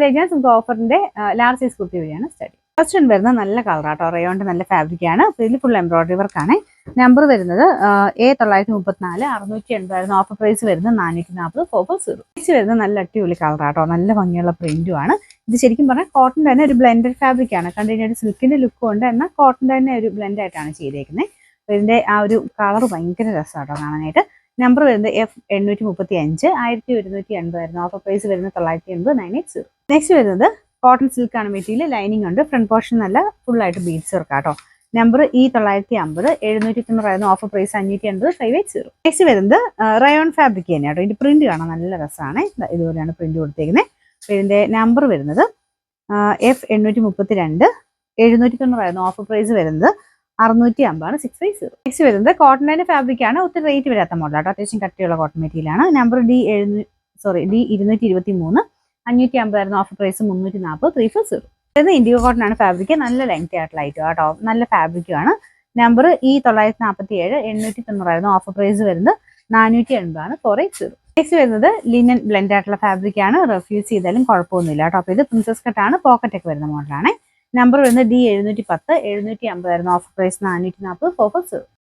നമുക്ക് ഓഫറിന്റെ large size kurti വഴിയാണ് study. First വരുന്ന നല്ല കളറാട്ടോ, റയോണ്ട് നല്ല ഫാബ്രിക് ആണ്. ഇതിൽ ഫുൾ എംബ്രോയിഡറി വർക്ക് ആണ്. നമ്പർ വരുന്നത് A934 680 ഓഫർ പ്രൈസ് വരുന്നത് 440 440. നെക്സ്റ്റ് വരുന്നത് നല്ല അടിപൊളി കളറാട്ടോ, നല്ല ഭംഗിയുള്ള പ്രിന്റും ആണ്. ഇത് ശരിക്കും പറഞ്ഞാൽ കോട്ടൺ തന്നെ ഒരു ബ്ലെൻഡഡ് ഫാബ്രിക് ആണ്. കണ്ടിന്യൂഡ് സിൽക്കിന്റെ ലുക്കും ഉണ്ട്, എന്നാൽ കോട്ടൺ തന്നെ ഒരു ബ്ലെൻഡ് ആയിട്ടാണ് ചെയ്തേക്കുന്നത്. ഇതിന്റെ ആ ഒരു കളർ ഭയങ്കര രസമാട്ടോ കാണാനായിട്ട്. നമ്പർ വരുന്നത് F835 1180 ഓഫർ പ്രൈസ് വരുന്നത് 980 980. നെക്സ്റ്റ് വരുന്നത് കോട്ടൺ സിൽക്ക് ആണ് മെറ്റീരിയൽ, ലൈനിങ് ഉണ്ട്, ഫ്രണ്ട് പോർഷൻ നല്ല ഫുൾ ആയിട്ട് ബീഡ്സ് വർക്ക് ആട്ടോ. Number E950 790 offer price 580 580. Next വരുന്നത് റയോൺ ഫാബ്രിക് തന്നെയാട്ടോ. ഇതിന്റെ പ്രിന്റ് കാണാൻ നല്ല രസമാണ്. ഇതുപോലെയാണ് പ്രിന്റ് കൊടുത്തേക്കുന്നത്. ഇതിന്റെ നമ്പർ വരുന്നത് F832 790 ഓഫർ പ്രൈസ് വരുന്നത് 650 650. നെക്സ്റ്റ് വരുന്നത് കോട്ടൺ ഫാബ്രിക് ആണ്, ഒത്തിരി റേറ്റ് വരാത്ത മോഡലാട്ടോ, അത്യാവശ്യം കട്ടിയുള്ള കോട്ടൺ മെറ്റീരിയൽ ആണ്. Number D223 550 offer price 340 340. Indigo cotton ആണ് ഫാബ്രിക്, നല്ല ലെങ്ത് ആയിട്ടുള്ള ഐറ്റം ആട്ടോ, നല്ല ഫാബ്രിക്കും ആണ്. നമ്പർ E947 890 ഓഫർ പ്രൈസ് വരുന്നത് 480 480. നെക്സ്റ്റ് വരുന്നത് ലിനൻ ബ്ലെൻഡ് ആയിട്ടുള്ള ഫാബ്രിക് ആണ്, റെഫ്യൂസ് ചെയ്താലും കുഴപ്പമൊന്നുമില്ല കേട്ടോ. അപ്പോൾ ഇത് പ്രിൻസസ് കട്ട് ആണ്, പോക്കറ്റ് ഒക്കെ വരുന്ന മോഡലാണ്. നമ്പർ വരുന്നത് D710 750 ഓഫർ പ്രൈസ് 440 440.